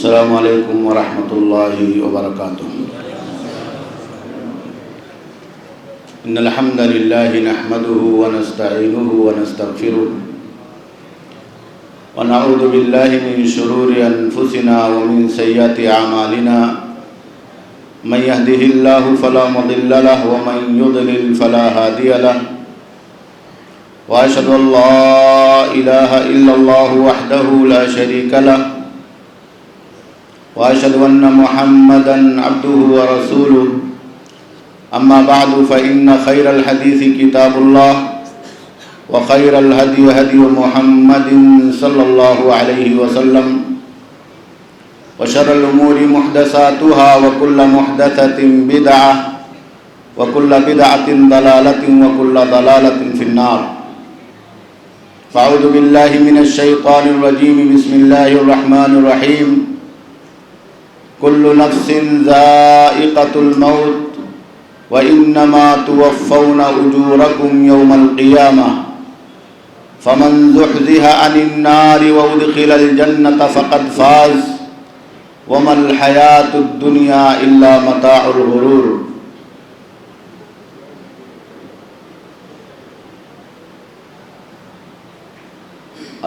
السلام علیکم ورحمۃ اللہ وبرکاتہ۔ ان الحمد للہ نحمده ونستعینه ونستغفره ونعوذ باللہ من شرور انفسنا ومن سیئات اعمالنا من يهده اللہ فلا مضل له ومن يضلل فلا هادی له واشهد ان لا الہ الا اللہ وحدہ لا شریک له وأشهد أن محمدًا عبده ورسوله أما بعد فإن خير الحديث كتاب الله وخير الهدي هدي محمد صلى الله عليه وسلم وشر الأمور محدثاتها وكل محدثة بدعة وكل بدعة ضلالة وكل ضلالة في النار فأعوذ بالله من الشيطان الرجيم بسم الله الرحمن الرحيم كل نفس ذائقة الموت وإنما توفون أجوركم يوم القيامة فمن زحزح عن النار وأدخل الجنة فقد فاز وما الحياة الدنيا إلا متاع الغرور۔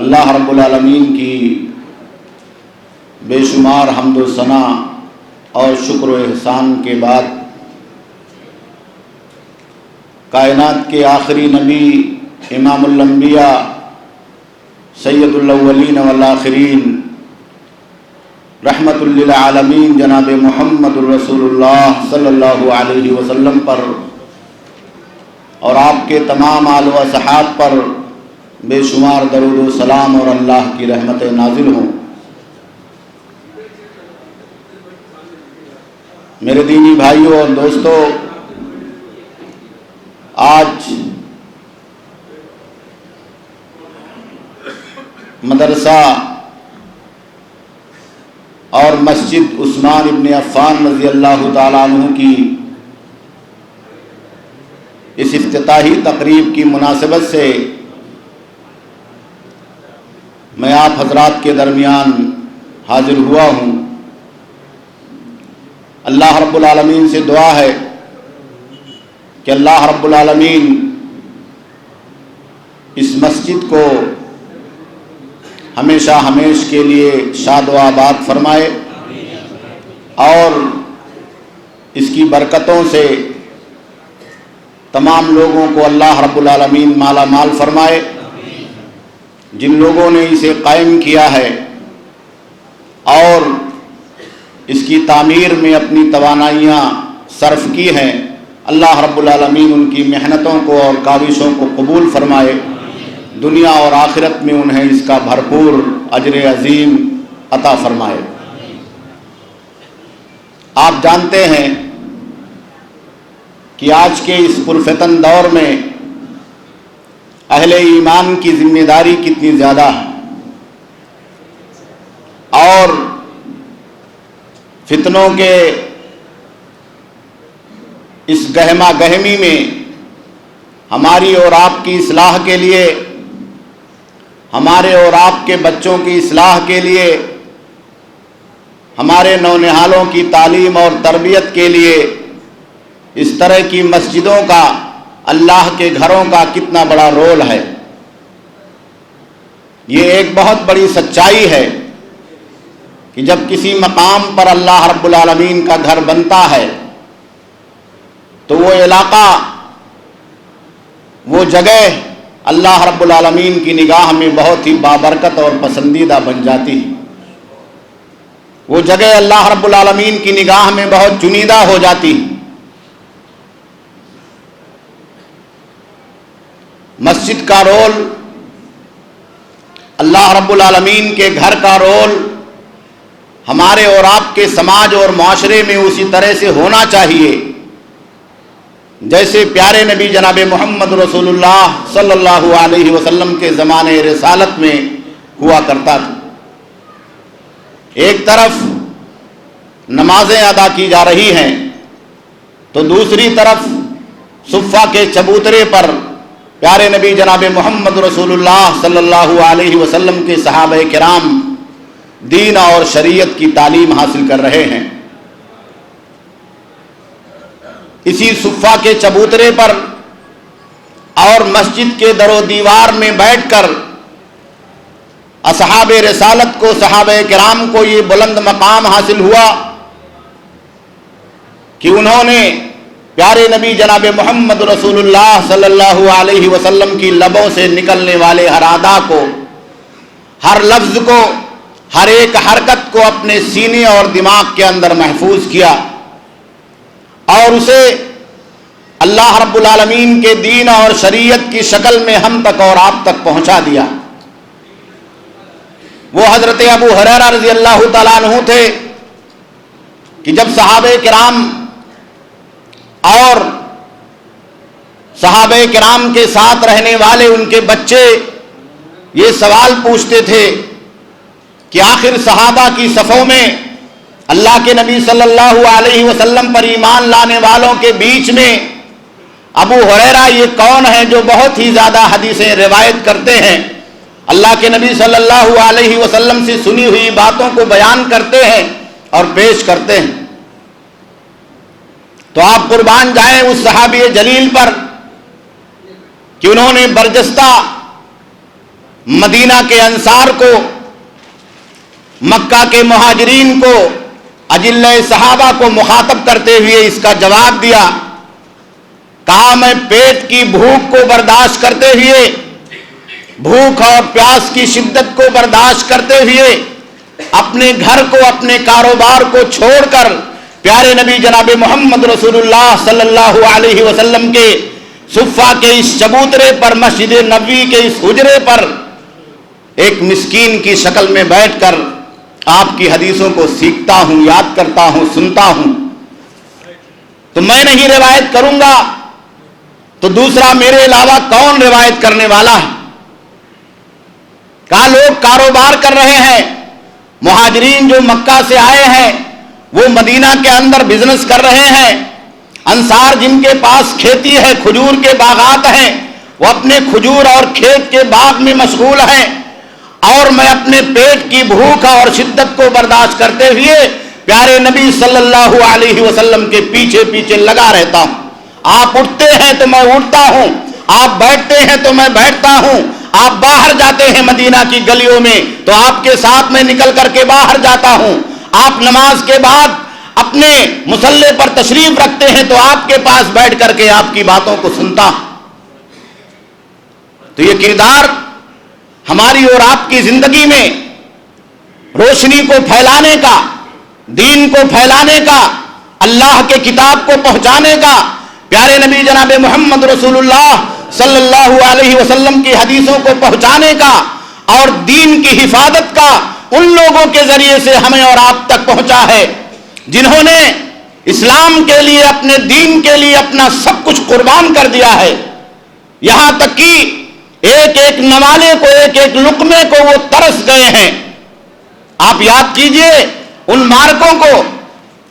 اللہ رب العالمین کی بے شمار حمد و ثنا اور شکر و احسان کے بعد کائنات کے آخری نبی امام الانبیاء سید الاولین والآخرین رحمت للعالمین جناب محمد الرسول اللہ صلی اللہ علیہ وسلم پر اور آپ کے تمام آل و صحاب پر بے شمار درود و سلام اور اللہ کی رحمتیں نازل ہوں۔ میرے دینی بھائیوں اور دوستو، آج مدرسہ اور مسجد عثمان ابن عفان رضی اللہ تعالیٰ عنہ کی اس افتتاحی تقریب کی مناسبت سے میں آپ حضرات کے درمیان حاضر ہوا ہوں۔ اللہ رب العالمین سے دعا ہے کہ اللہ رب العالمین اس مسجد کو ہمیشہ ہمیش کے لیے شاد و آباد فرمائے اور اس کی برکتوں سے تمام لوگوں کو اللہ رب العالمین مالا مال فرمائے۔ جن لوگوں نے اسے قائم کیا ہے اور اس کی تعمیر میں اپنی توانائیاں صرف کی ہیں، اللہ رب العالمین ان کی محنتوں کو اور کاوشوں کو قبول فرمائے، دنیا اور آخرت میں انہیں اس کا بھرپور اجر عظیم عطا فرمائے۔ آپ جانتے ہیں کہ آج کے اس پرفتن دور میں اہل ایمان کی ذمہ داری کتنی زیادہ ہے اور فتنوں کے اس گہما گہمی میں ہماری اور آپ کی اصلاح کے لیے، ہمارے اور آپ کے بچوں کی اصلاح کے لیے، ہمارے نونہالوں کی تعلیم اور تربیت کے لیے اس طرح کی مسجدوں کا، اللہ کے گھروں کا کتنا بڑا رول ہے۔ یہ ایک بہت بڑی سچائی ہے کہ جب کسی مقام پر اللہ رب العالمین کا گھر بنتا ہے تو وہ علاقہ، وہ جگہ اللہ رب العالمین کی نگاہ میں بہت ہی بابرکت اور پسندیدہ بن جاتی ہے۔ وہ جگہ اللہ رب العالمین کی نگاہ میں بہت چنیدہ ہو جاتی ہے۔ مسجد کا رول، اللہ رب العالمین کے گھر کا رول ہمارے اور آپ کے سماج اور معاشرے میں اسی طرح سے ہونا چاہیے جیسے پیارے نبی جناب محمد رسول اللہ صلی اللہ علیہ وسلم کے زمانے رسالت میں ہوا کرتا تھا۔ ایک طرف نمازیں ادا کی جا رہی ہیں تو دوسری طرف صفہ کے چبوترے پر پیارے نبی جناب محمد رسول اللہ صلی اللہ علیہ وسلم کے صحابہ کرام دین اور شریعت کی تعلیم حاصل کر رہے ہیں۔ اسی صفہ کے چبوترے پر اور مسجد کے در و دیوار میں بیٹھ کر اصحاب رسالت کو، صحابہ کرام کو یہ بلند مقام حاصل ہوا کہ انہوں نے پیارے نبی جناب محمد رسول اللہ صلی اللہ علیہ وسلم کی لبوں سے نکلنے والے ہر ادا کو، ہر لفظ کو، ہر ایک حرکت کو اپنے سینے اور دماغ کے اندر محفوظ کیا اور اسے اللہ رب العالمین کے دین اور شریعت کی شکل میں ہم تک اور آپ تک پہنچا دیا۔ وہ حضرت ابو ہریرہ رضی اللہ تعالیٰ عنہ تھے کہ جب صحابہ کرام اور صحابہ کرام کے ساتھ رہنے والے ان کے بچے یہ سوال پوچھتے تھے کہ آخر صحابہ کی صفوں میں اللہ کے نبی صلی اللہ علیہ وسلم پر ایمان لانے والوں کے بیچ میں ابو ہریرہ یہ کون ہے جو بہت ہی زیادہ حدیثیں روایت کرتے ہیں، اللہ کے نبی صلی اللہ علیہ وسلم سے سنی ہوئی باتوں کو بیان کرتے ہیں اور پیش کرتے ہیں؟ تو آپ قربان جائیں اس صحابی جلیل پر کہ انہوں نے برجستہ مدینہ کے انصار کو، مکہ کے مہاجرین کو، اجلہ صحابہ کو مخاطب کرتے ہوئے اس کا جواب دیا، کہا میں پیٹ کی بھوک کو برداشت کرتے ہوئے، بھوک اور پیاس کی شدت کو برداشت کرتے ہوئے اپنے گھر کو، اپنے کاروبار کو چھوڑ کر پیارے نبی جناب محمد رسول اللہ صلی اللہ علیہ وسلم کے صفہ کے اس چبوترے پر، مسجد نبوی کے اس حجرے پر ایک مسکین کی شکل میں بیٹھ کر آپ کی حدیثوں کو سیکھتا ہوں، یاد کرتا ہوں، سنتا ہوں۔ تو میں نہیں روایت کروں گا تو دوسرا میرے علاوہ کون روایت کرنے والا ہے؟ کہا لوگ کاروبار کر رہے ہیں، مہاجرین جو مکہ سے آئے ہیں وہ مدینہ کے اندر بزنس کر رہے ہیں، انصار جن کے پاس کھیتی ہے، کھجور کے باغات ہیں، وہ اپنے کھجور اور کھیت کے باغ میں مشغول ہیں، اور میں اپنے پیٹ کی بھوک اور شدت کو برداشت کرتے ہوئے پیارے نبی صلی اللہ علیہ وسلم کے پیچھے پیچھے لگا رہتا ہوں۔ آپ اٹھتے ہیں تو میں اٹھتا ہوں، آپ بیٹھتے ہیں تو میں بیٹھتا ہوں، آپ باہر جاتے ہیں مدینہ کی گلیوں میں تو آپ کے ساتھ میں نکل کر کے باہر جاتا ہوں، آپ نماز کے بعد اپنے مصلی پر تشریف رکھتے ہیں تو آپ کے پاس بیٹھ کر کے آپ کی باتوں کو سنتا ہوں۔ تو یہ کردار ہماری اور آپ کی زندگی میں روشنی کو پھیلانے کا، دین کو پھیلانے کا، اللہ کے کتاب کو پہنچانے کا، پیارے نبی جناب محمد رسول اللہ صلی اللہ علیہ وسلم کی حدیثوں کو پہنچانے کا اور دین کی حفاظت کا ان لوگوں کے ذریعے سے ہمیں اور آپ تک پہنچا ہے جنہوں نے اسلام کے لیے، اپنے دین کے لیے اپنا سب کچھ قربان کر دیا ہے، یہاں تک کہ ایک ایک نوالے کو، ایک ایک لقمے کو وہ ترس گئے ہیں۔ آپ یاد کیجئے ان مارکوں کو،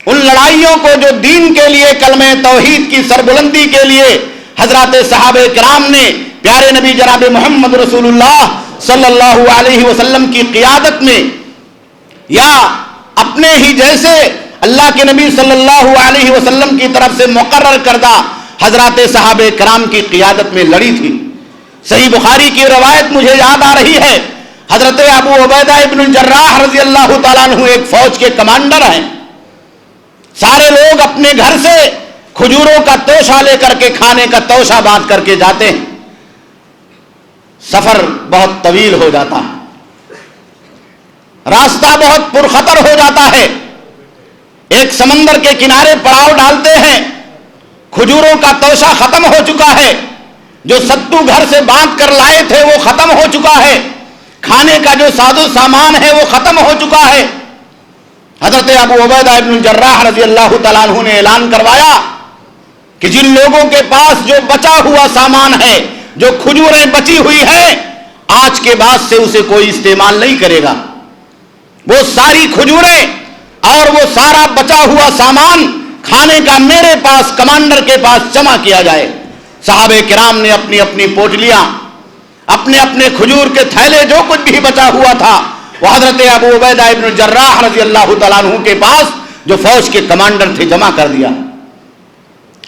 ان لڑائیوں کو جو دین کے لیے، کلمہ توحید کی سربلندی کے لیے حضرات صحابہ کرام نے پیارے نبی جناب محمد رسول اللہ صلی اللہ علیہ وسلم کی قیادت میں یا اپنے ہی جیسے اللہ کے نبی صلی اللہ علیہ وسلم کی طرف سے مقرر کردہ حضرات صحابہ کرام کی قیادت میں لڑی تھی۔ صحیح بخاری کی روایت مجھے یاد آ رہی ہے، حضرت ابو عبیدہ ابن الجراح رضی اللہ تعالیٰ عنہ ایک فوج کے کمانڈر ہیں، سارے لوگ اپنے گھر سے کھجوروں کا توشہ لے کر کے، کھانے کا توشہ باندھ کر کے جاتے ہیں، سفر بہت طویل ہو جاتا ہے، راستہ بہت پرخطر ہو جاتا ہے، ایک سمندر کے کنارے پڑاؤ ڈالتے ہیں، کھجوروں کا توشہ ختم ہو چکا ہے، جو ستو گھر سے باندھ کر لائے تھے وہ ختم ہو چکا ہے، کھانے کا جو ساز و سامان ہے وہ ختم ہو چکا ہے۔ حضرت ابو عبیدہ ابن الجراح رضی اللہ تعالیٰ عنہ نے اعلان کروایا کہ جن لوگوں کے پاس جو بچا ہوا سامان ہے، جو کھجوریں بچی ہوئی ہیں، آج کے بعد سے اسے کوئی استعمال نہیں کرے گا، وہ ساری کھجوریں اور وہ سارا بچا ہوا سامان کھانے کا میرے پاس، کمانڈر کے پاس جمع کیا جائے۔ صحابہ کرام نے اپنی اپنی پوٹلیاں، اپنے اپنے کھجور کے تھیلے، جو کچھ بھی بچا ہوا تھا وہ حضرت ابو عبیدہ ابن الجراح رضی اللہ تعالیٰ عنہ کے پاس جو فوج کے کمانڈر تھے جمع کر دیا.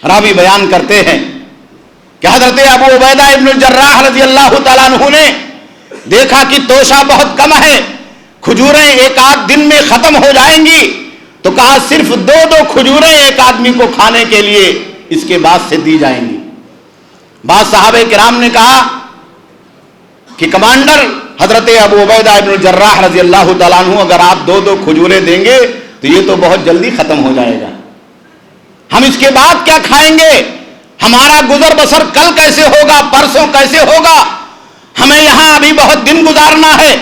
راوی بیان کرتے ہیں کہ حضرت ابو عبیدہ ابن الجراح رضی اللہ تعالیٰ عنہ نے دیکھا کہ توشہ بہت کم ہے، کھجوریں ایک آدھ دن میں ختم ہو جائیں گی، تو کہا صرف 2 کھجوریں ایک آدمی کو کھانے کے لیے اس کے بعد سے دی جائیں گی. بعض صحابہ کرام نے کہا کہ کمانڈر حضرت ابو عبیدہ ابن الجراح رضی اللہ تعالیٰ عنہ اگر آپ 2 کھجوریں دیں گے تو یہ تو بہت جلدی ختم ہو جائے گا، ہم اس کے بعد کیا کھائیں گے؟ ہمارا گزر بسر کل کیسے ہوگا، پرسوں کیسے ہوگا؟ ہمیں یہاں ابھی بہت دن گزارنا ہے،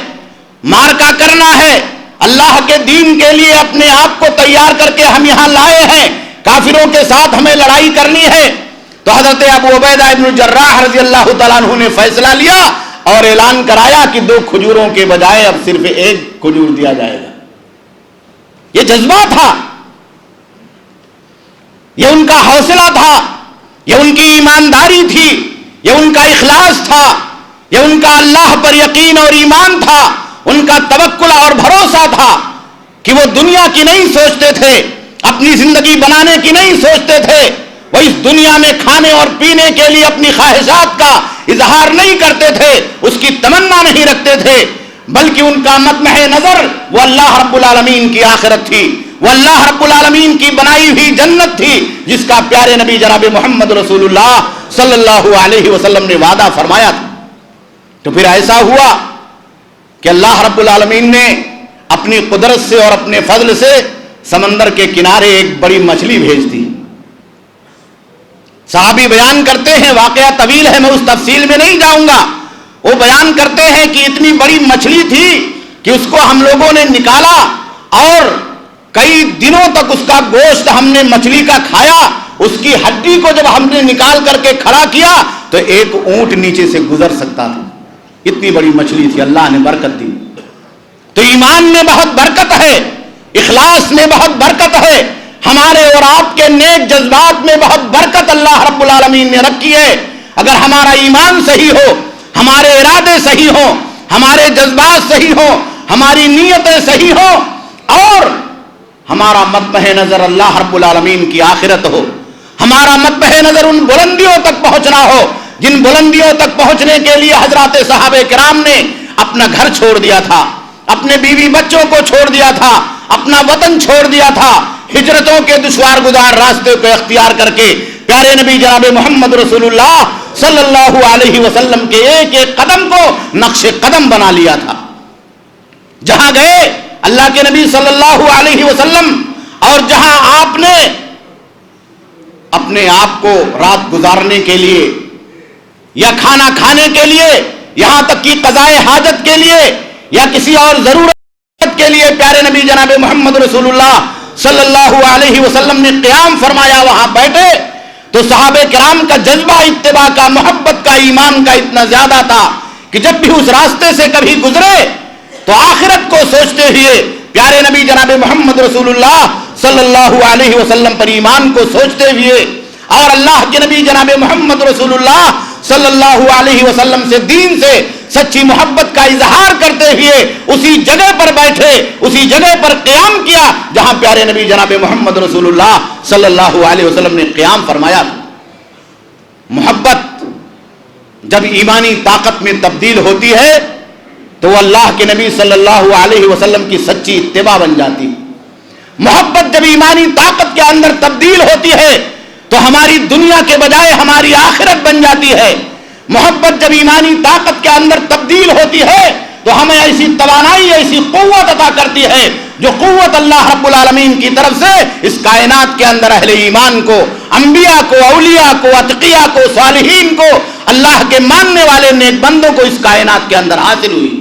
مارکا کرنا ہے، اللہ کے دین کے لیے اپنے آپ کو تیار کر کے ہم یہاں لائے ہیں، کافروں کے ساتھ ہمیں لڑائی کرنی ہے. تو حضرت ابو عبیدہ ابن الجراح رضی اللہ تعالیٰ عنہ نے فیصلہ لیا اور اعلان کرایا کہ 2 کھجوروں کے بجائے اب صرف 1 کھجور دیا جائے گا. یہ جذبہ تھا، یہ ان کا حوصلہ تھا، یہ ان کی ایمانداری تھی، یہ ان کا اخلاص تھا، یہ ان کا اللہ پر یقین اور ایمان تھا، ان کا توکل اور بھروسہ تھا کہ وہ دنیا کی نہیں سوچتے تھے، اپنی زندگی بنانے کی نہیں سوچتے تھے، وہ اس دنیا میں کھانے اور پینے کے لیے اپنی خواہشات کا اظہار نہیں کرتے تھے، اس کی تمنا نہیں رکھتے تھے، بلکہ ان کا مطمع نظر وہ اللہ رب العالمین کی آخرت تھی، وہ اللہ رب العالمین کی بنائی ہوئی جنت تھی جس کا پیارے نبی جناب محمد رسول اللہ صلی اللہ علیہ وسلم نے وعدہ فرمایا تھا. تو پھر ایسا ہوا کہ اللہ رب العالمین نے اپنی قدرت سے اور اپنے فضل سے سمندر کے کنارے ایک بڑی مچھلی بھیج دی. صحابی بیان کرتے ہیں، واقعہ طویل ہے، میں اس تفصیل میں نہیں جاؤں گا. وہ بیان کرتے ہیں کہ اتنی بڑی مچھلی تھی کہ اس کو ہم لوگوں نے نکالا اور کئی دنوں تک اس کا گوشت ہم نے مچھلی کا کھایا. اس کی ہڈی کو جب ہم نے نکال کر کے کھڑا کیا تو ایک اونٹ نیچے سے گزر سکتا تھا، اتنی بڑی مچھلی تھی. اللہ نے برکت دی. تو ایمان میں بہت برکت ہے، اخلاص میں بہت برکت ہے، ہمارے اور آپ کے نیک جذبات میں بہت برکت اللہ رب العالمین نے رکھی ہے. اگر ہمارا ایمان صحیح ہو، ہمارے ارادے صحیح ہوں، ہمارے جذبات صحیح ہوں، ہماری نیتیں صحیح ہوں اور ہمارا مطمع نظر اللہ رب العالمین کی آخرت ہو، ہمارا مطمع نظر ان بلندیوں تک پہنچنا ہو جن بلندیوں تک پہنچنے کے لیے حضرات صحابہ کرام نے اپنا گھر چھوڑ دیا تھا، اپنے بیوی بچوں کو چھوڑ دیا تھا، اپنا وطن چھوڑ دیا تھا، ہجرتوں کے دشوار گزار راستے کو اختیار کر کے پیارے نبی جناب محمد رسول اللہ صلی اللہ علیہ وسلم کے ایک ایک قدم کو نقش قدم بنا لیا تھا. جہاں گئے اللہ کے نبی صلی اللہ علیہ وسلم اور جہاں آپ نے اپنے آپ کو رات گزارنے کے لیے یا کھانا کھانے کے لیے، یہاں تک کہ قضائے حاجت کے لیے یا کسی اور ضرورت کے لیے پیارے نبی جناب محمد رسول اللہ صلی اللہ علیہ وسلم نے قیام فرمایا، وہاں بیٹھے تو صحابہ کرام کا جذبہ اتباع کا، محبت کا، ایمان کا اتنا زیادہ تھا کہ جب بھی اس راستے سے کبھی گزرے تو آخرت کو سوچتے ہوئے پیارے نبی جناب محمد رسول اللہ صلی اللہ علیہ وسلم پر ایمان کو سوچتے ہوئے اور اللہ کے نبی جناب محمد رسول اللہ صلی اللہ علیہ وسلم سے، دین سے سچی محبت کا اظہار کرتے ہوئے اسی جگہ پر بیٹھے، اسی جگہ پر قیام کیا جہاں پیارے نبی جناب محمد رسول اللہ صلی اللہ علیہ وسلم نے قیام فرمایا. محبت جب ایمانی طاقت میں تبدیل ہوتی ہے تو وہ اللہ کے نبی صلی اللہ علیہ وسلم کی سچی اتباع بن جاتی. محبت جب ایمانی طاقت کے اندر تبدیل ہوتی ہے تو ہماری دنیا کے بجائے ہماری آخرت بن جاتی ہے. محبت جب ایمانی طاقت کے اندر تبدیل ہوتی ہے تو ہمیں ایسی توانائی، ایسی قوت عطا کرتی ہے جو قوت اللہ رب العالمین کی طرف سے اس کائنات کے اندر اہل ایمان کو، انبیاء کو، اولیاء کو، اتقیاء کو، صالحین کو، اللہ کے ماننے والے نیک بندوں کو اس کائنات کے اندر حاصل ہوئی.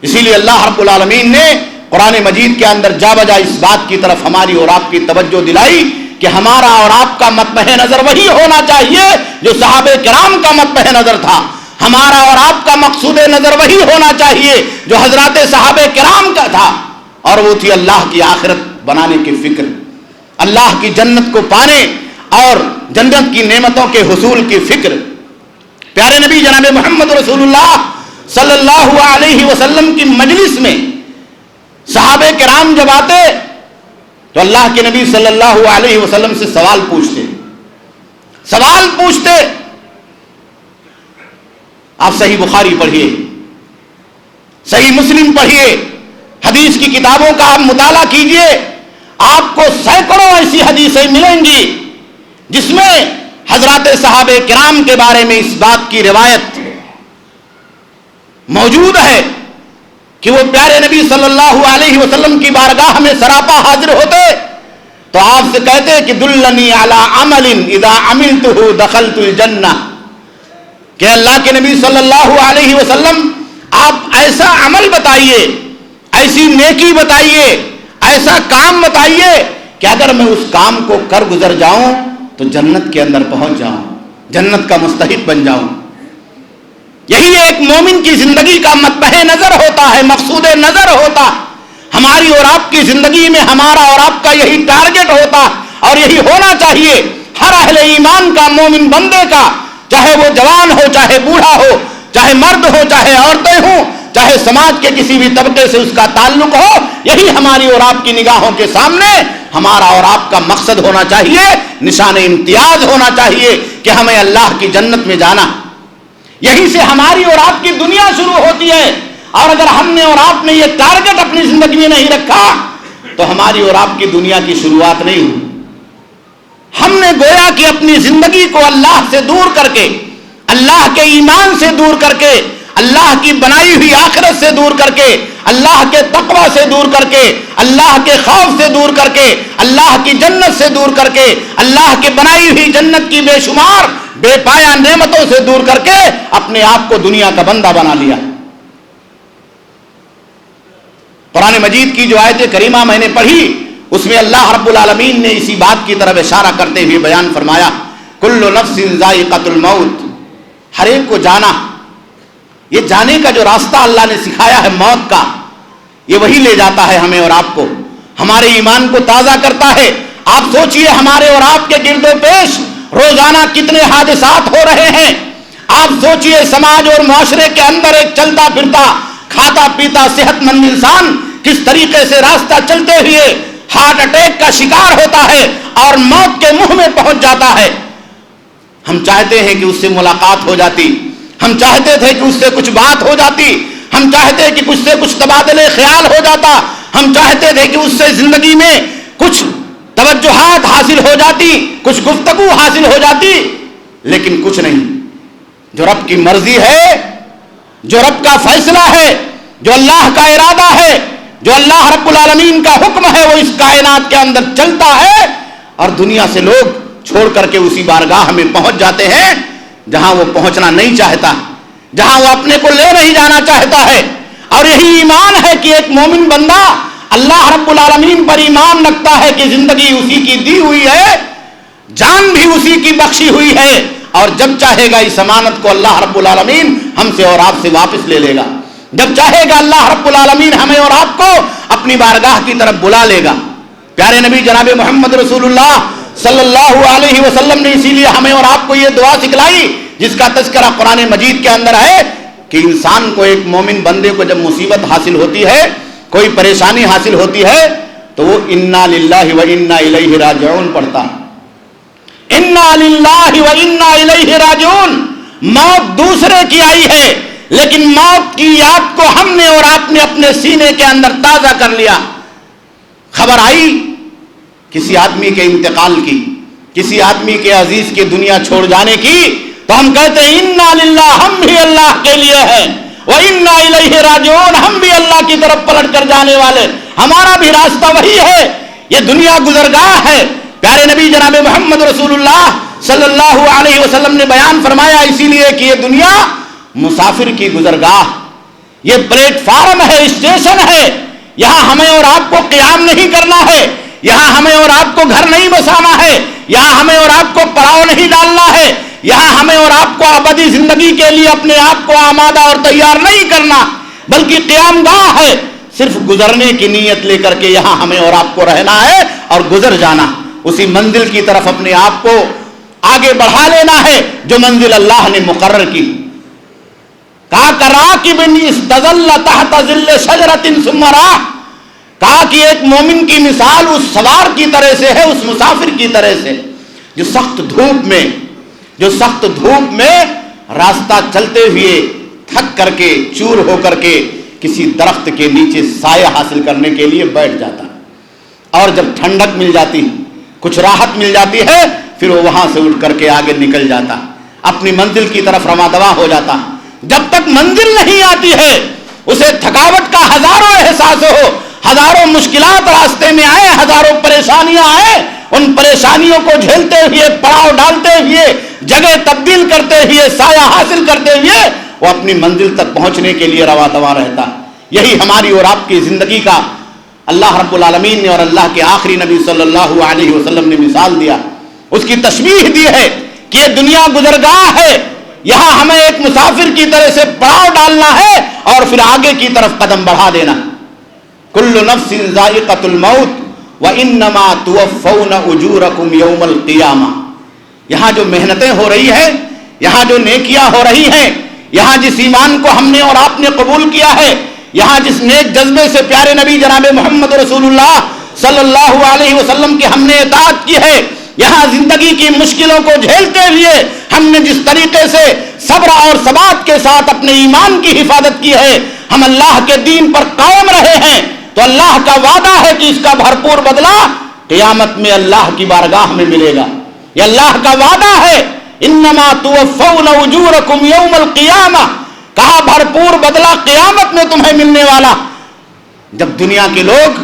اسی لیے اللہ رب العالمین نے قرآن مجید کے اندر جا بجا اس بات کی طرف ہماری اور آپ کی توجہ دلائی کہ ہمارا اور آپ کا مطمع نظر وہی ہونا چاہیے جو صحابہ کرام کا مطمع نظر تھا. ہمارا اور آپ کا مقصود نظر وہی ہونا چاہیے جو حضرات صحابہ کرام کا تھا، اور وہ تھی اللہ کی آخرت بنانے کی فکر، اللہ کی جنت کو پانے اور جنت کی نعمتوں کے حصول کی فکر. پیارے نبی جناب محمد رسول اللہ صلی اللہ علیہ وسلم کی مجلس میں صحابہ کرام جب آتے تو اللہ کے نبی صلی اللہ علیہ وسلم سے سوال پوچھتے. آپ صحیح بخاری پڑھیے, صحیح مسلم پڑھیے, حدیث کی کتابوں کا آپ مطالعہ کیجئے, آپ کو سینکڑوں ایسی حدیثیں ملیں گی جس میں حضرات صحابہ کرام کے بارے میں اس بات کی روایت موجود ہے کہ وہ پیارے نبی صلی اللہ علیہ وسلم کی بارگاہ میں سراپا حاضر ہوتے تو آپ سے کہتے کہ دلنی علی عمل اذا عملتہ دخلت الجنہ, کہ اللہ کے نبی صلی اللہ علیہ وسلم آپ ایسا عمل بتائیے, ایسی نیکی بتائیے, ایسا کام بتائیے کہ اگر میں اس کام کو کر گزر جاؤں تو جنت کے اندر پہنچ جاؤں, جنت کا مستحق بن جاؤں. یہی ایک مومن کی زندگی کا مطمع نظر ہوتا ہے, مقصود نظر ہوتا. ہماری اور آپ کی زندگی میں ہمارا اور آپ کا یہی ٹارگٹ ہوتا اور یہی ہونا چاہیے ہر اہل ایمان کا, مومن بندے کا, چاہے وہ جوان ہو, چاہے بوڑھا ہو, چاہے مرد ہو, چاہے عورتیں ہوں, چاہے سماج کے کسی بھی طبقے سے اس کا تعلق ہو. یہی ہماری اور آپ کی نگاہوں کے سامنے ہمارا اور آپ کا مقصد ہونا چاہیے, نشان امتیاز ہونا چاہیے کہ ہمیں اللہ کی جنت میں جانا. یہی سے ہماری اور آپ کی دنیا شروع ہوتی ہے, اور اگر ہم نے اور آپ نے یہ ٹارگٹ اپنی زندگی میں نہیں رکھا تو ہماری اور آپ کی دنیا کی شروعات نہیں ہوئی. ہم نے گویا کہ اپنی زندگی کو اللہ سے دور کر کے, اللہ کے ایمان سے دور کر کے, اللہ کی بنائی ہوئی آخرت سے دور کر کے, اللہ کے تقوی سے دور کر کے, اللہ کے خوف سے دور کر کے, اللہ کی جنت سے دور کر کے, اللہ کے بنائی ہوئی جنت کی بے شمار بے پایا نعمتوں سے دور کر کے اپنے آپ کو دنیا کا بندہ بنا لیا. قرآن مجید کی جو آیت کریمہ میں نے پڑھی اس میں اللہ رب العالمین نے اسی بات کی طرف اشارہ کرتے ہوئے بیان فرمایا, کل نفس ذائقۃ الموت, ہر ایک کو جانا. یہ جانے کا جو راستہ اللہ نے سکھایا ہے موت کا, یہ وہی لے جاتا ہے ہمیں اور آپ کو, ہمارے ایمان کو تازہ کرتا ہے. آپ سوچئے ہمارے اور آپ کے گرد و پیش روزانہ کتنے حادثات ہو رہے ہیں. آپ سوچئے سماج اور معاشرے کے اندر ایک چلتا پھرتا کھاتا پیتا صحت مند انسان کس طریقے سے راستہ چلتے ہوئے ہارٹ اٹیک کا شکار ہوتا ہے اور موت کے منہ میں پہنچ جاتا ہے. ہم چاہتے ہیں کہ اس سے ملاقات ہو جاتی, ہم چاہتے تھے کہ اس سے کچھ بات ہو جاتی, ہم چاہتے کہ اس سے کچھ تبادلے خیال ہو جاتا, ہم چاہتے تھے کہ اس سے زندگی میں کچھ توجہات حاصل ہو جاتی, کچھ گفتگو حاصل ہو جاتی, لیکن کچھ نہیں. جو رب کی مرضی ہے, جو رب کا فیصلہ ہے, جو اللہ کا ارادہ ہے, جو اللہ رب العالمین کا حکم ہے, وہ اس کائنات کے اندر چلتا ہے اور دنیا سے لوگ چھوڑ کر کے اسی بارگاہ میں پہنچ جاتے ہیں جہاں وہ پہنچنا نہیں چاہتا, جہاں وہ اپنے کو لے نہیں جانا چاہتا ہے. اور یہی ایمان ہے کہ ایک مومن بندہ اللہ رب العالمین پر ایمان رکھتا ہے کہ زندگی اسی کی دی ہوئی ہے, جان بھی اسی کی بخشی ہوئی ہے, اور جب چاہے گا اس امانت کو اللہ رب العالمین ہم سے اور آپ سے واپس لے لے گا. جب چاہے گا اللہ رب العالمین ہمیں اور آپ کو اپنی بارگاہ کی طرف بلا لے گا. پیارے نبی جناب محمد رسول اللہ صلی اللہ علیہ وسلم نے اسی لیے ہمیں اور آپ کو یہ دعا سکھلائی جس کا تذکرہ قرآن مجید کے اندر ہے کہ انسان کو, ایک مومن بندے کو جب مصیبت حاصل ہوتی ہے, کوئی پریشانی حاصل ہوتی ہے تو وہ انا للہ و انا الیہ راجعون پڑھتا ہے. انا للہ و انا الیہ راجعون. موت دوسرے کی آئی ہے لیکن موت کی یاد کو ہم نے اور آپ نے اپنے سینے کے اندر تازہ کر لیا. خبر آئی کسی آدمی کے انتقال کی, کسی آدمی کے عزیز کی دنیا چھوڑ جانے کی, تو ہم کہتے ہیں انا للہ, ہم بھی اللہ کے لیے ہیں, وَإِنَّا إِلَيْهِ رَاجِعُونَ, ہم بھی اللہ کی طرف پلٹ کر جانے والے, ہمارا بھی راستہ وہی ہے. یہ دنیا گزرگاہ ہے. پیارے نبی جناب محمد رسول اللہ صلی اللہ علیہ وسلم نے بیان فرمایا اسی لیے کہ یہ دنیا مسافر کی گزرگاہ, یہ پلیٹ فارم ہے, اسٹیشن ہے. یہاں ہمیں اور آپ کو قیام نہیں کرنا ہے, یہاں ہمیں اور آپ کو گھر نہیں بسانا ہے, یہاں ہمیں اور آپ کو پڑاؤ نہیں ڈالنا ہے, یہاں ہمیں اور آپ کو ابدی زندگی کے لیے اپنے آپ کو آمادہ اور تیار نہیں کرنا, بلکہ قیام گاہ ہے. صرف گزرنے کی نیت لے کر کے یہاں ہمیں اور آپ کو رہنا ہے اور گزر جانا, اسی منزل کی طرف اپنے آپ کو آگے بڑھا لینا ہے جو منزل اللہ نے مقرر کی. کہا کراکبن استظل تحت ظل شجرۃ ثم راح، کہا کہ ایک مومن کی مثال اس سوار کی طرح سے ہے، اس مسافر کی طرح سے جو سخت دھوپ میں راستہ چلتے ہوئے تھک کر کے چور ہو کر کے کسی درخت کے نیچے سایہ حاصل کرنے کے لیے بیٹھ جاتا، اور جب ٹھنڈک مل جاتی، کچھ راحت مل جاتی ہے، پھر وہ وہاں سے اٹھ کر کے آگے نکل جاتا، اپنی منزل کی طرف رواں دواں ہو جاتا۔ جب تک منزل نہیں آتی ہے اسے تھکاوٹ کا ہزاروں احساس ہو، ہزاروں مشکلات راستے میں آئے، ہزاروں پریشانیاں آئے، ان پریشانیوں کو جھیلتے ہوئے، پڑاؤ ڈالتے ہوئے، جگہ تبدیل کرتے ہوئے، سایہ حاصل کرتے ہوئے وہ اپنی منزل تک پہنچنے کے لیے رواں دواں رہتا۔ یہی ہماری اور آپ کی زندگی کا اللہ رب العالمین نے اور اللہ کے آخری نبی صلی اللہ علیہ وسلم نے مثال دیا، اس کی تشبیہ دی ہے کہ یہ دنیا گزرگاہ ہے، یہاں ہمیں ایک مسافر کی طرح سے پڑاؤ ڈالنا ہے اور پھر آگے کی طرف قدم بڑھا دینا۔ کل نفس ذائقۃ الموت وانما توفون اجورکم یوم القیامہ۔ یہاں جو محنتیں ہو رہی ہیں، یہاں جو نیکیاں ہو رہی ہیں، یہاں جس ایمان کو ہم نے اور آپ نے قبول کیا ہے، یہاں جس نیک جذبے سے پیارے نبی جناب محمد رسول اللہ صلی اللہ علیہ وسلم کی ہم نے اطاعت کی ہے، یہاں زندگی کی مشکلوں کو جھیلتے ہوئے ہم نے جس طریقے سے صبر اور ثبات کے ساتھ اپنے ایمان کی حفاظت کی ہے، ہم اللہ کے دین پر قائم رہے ہیں، تو اللہ کا وعدہ ہے کہ اس کا بھرپور بدلہ قیامت میں اللہ کی بارگاہ میں ملے گا۔ یہ اللہ کا وعدہ ہے، انما توفون اجورکم یوم القیامہ، کہا بھرپور بدلہ قیامت میں تمہیں ملنے والا۔ جب دنیا کے لوگ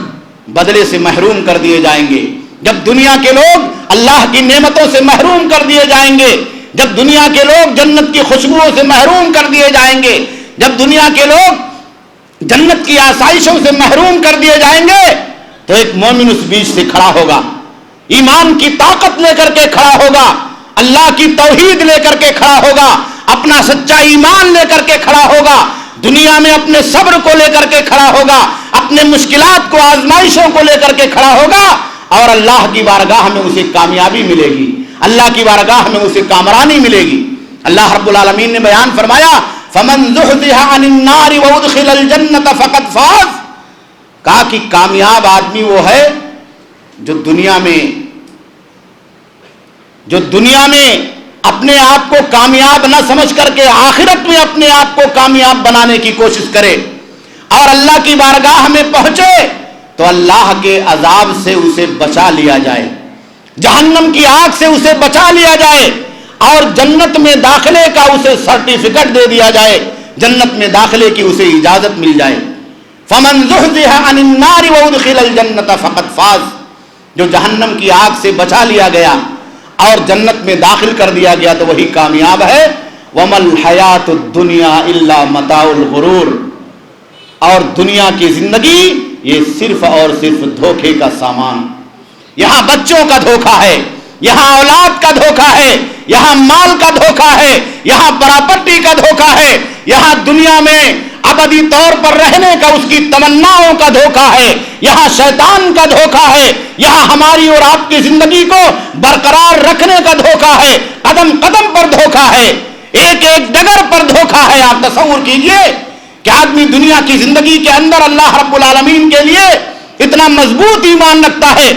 بدلے سے محروم کر دیے جائیں گے، جب دنیا کے لوگ اللہ کی نعمتوں سے محروم کر دیے جائیں گے، جب دنیا کے لوگ جنت کی خوشبوؤں سے محروم کر دیے جائیں گے، جب دنیا کے لوگ جنت کی آسائشوں سے محروم کر دیے جائیں گے، تو ایک مومن اس بیچ سے کھڑا ہوگا، ایمان کی طاقت لے کر کے کھڑا ہوگا، اللہ کی توحید لے کر کے کھڑا ہوگا، اپنا سچا ایمان لے کر کے کھڑا ہوگا، دنیا میں اپنے صبر کو لے کر کے کھڑا ہوگا، اپنے مشکلات کو، آزمائشوں کو لے کر کے کھڑا ہوگا، اور اللہ کی بارگاہ میں اسے کامیابی ملے گی، اللہ کی بارگاہ میں اسے کامرانی ملے گی۔ اللہ رب العالمین نے بیان فرمایا فَمَنْ زُحْزِحَ عَنِ النَّارِ وَأُدْخِلَ الْجَنَّةَ فَقَدْ فَازَ، کہا کہ کامیاب آدمی وہ ہے جو دنیا میں اپنے آپ کو کامیاب نہ سمجھ کر کے آخرت میں اپنے آپ کو کامیاب بنانے کی کوشش کرے، اور اللہ کی بارگاہ میں پہنچے تو اللہ کے عذاب سے اسے بچا لیا جائے، جہنم کی آگ سے اسے بچا لیا جائے، اور جنت میں داخلے کا اسے سرٹیفکیٹ دے دیا جائے، جنت میں داخلے کی اسے اجازت مل جائے۔ فَمَنْ زُحْزِحَ عَنِ النَّارِ وَأُدْخِلَ الْجَنَّةَ فَقَدْ فَازَ، جو جہنم کی آگ سے بچا لیا گیا اور جنت میں داخل کر دیا گیا تو وہی کامیاب ہے۔ وَمَا الْحَيَاةُ الدُّنْيَا إِلَّا مَتَاعُ الْغُرُورِ، اور دنیا کی زندگی یہ صرف اور صرف دھوکے کا سامان، یہاں بچوں کا دھوکہ ہے، یہاں اولاد کا دھوکہ ہے، یہاں مال کا دھوکہ ہے، یہاں پراپرٹی کا دھوکہ ہے، یہاں دنیا میں ابدی طور پر رہنے کا اس کی تمناؤں کا دھوکہ ہے، یہاں شیطان کا دھوکہ ہے، یہاں ہماری اور آپ کی زندگی کو برقرار رکھنے کا دھوکہ ہے، قدم قدم پر دھوکہ ہے، ایک ایک ڈگر پر دھوکہ ہے۔ آپ تصور کیجئے کہ آدمی دنیا کی زندگی کے اندر اللہ رب العالمین کے لیے اتنا مضبوط ایمان رکھتا ہے،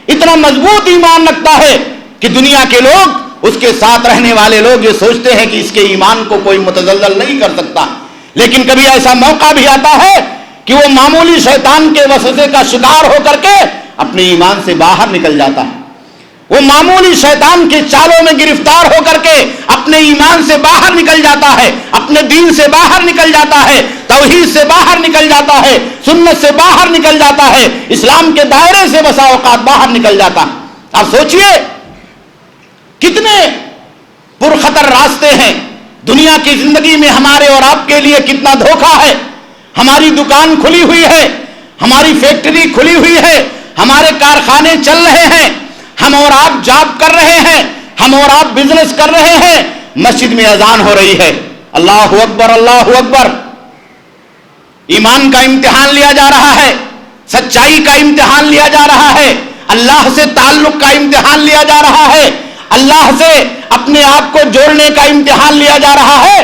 اتنا مضبوط ایمان رکھتا ہے کہ دنیا کے لوگ، اس کے ساتھ رہنے والے لوگ یہ سوچتے ہیں کہ اس کے ایمان کو کوئی متزلزل نہیں کر سکتا، لیکن کبھی ایسا موقع بھی آتا ہے کہ وہ معمولی شیطان کے وسوسے کا شکار ہو کر کے اپنے ایمان سے باہر نکل جاتا ہے، وہ معمولی شیطان کے چالوں میں گرفتار ہو کر کے اپنے ایمان سے باہر نکل جاتا ہے، اپنے دین سے باہر نکل جاتا ہے، توحید سے باہر نکل جاتا ہے، سنت سے باہر نکل جاتا ہے، اسلام کے دائرے سے بسا اوقات باہر نکل جاتا ہے۔ آپ سوچئے کتنے پرخطر راستے ہیں دنیا کی زندگی میں، ہمارے اور آپ کے لیے کتنا دھوکہ ہے۔ ہماری دکان کھلی ہوئی ہے، ہماری فیکٹری کھلی ہوئی ہے، ہمارے کارخانے چل رہے ہیں، ہم اور آپ جاب کر رہے ہیں، ہم اور آپ بزنس کر رہے ہیں، مسجد میں اذان ہو رہی ہے، اللہ اکبر اللہ اکبر، ایمان کا امتحان لیا جا رہا ہے، سچائی کا امتحان لیا جا رہا ہے، اللہ سے تعلق کا امتحان لیا جا رہا ہے، اللہ سے اپنے آپ کو جوڑنے کا امتحان لیا جا رہا ہے۔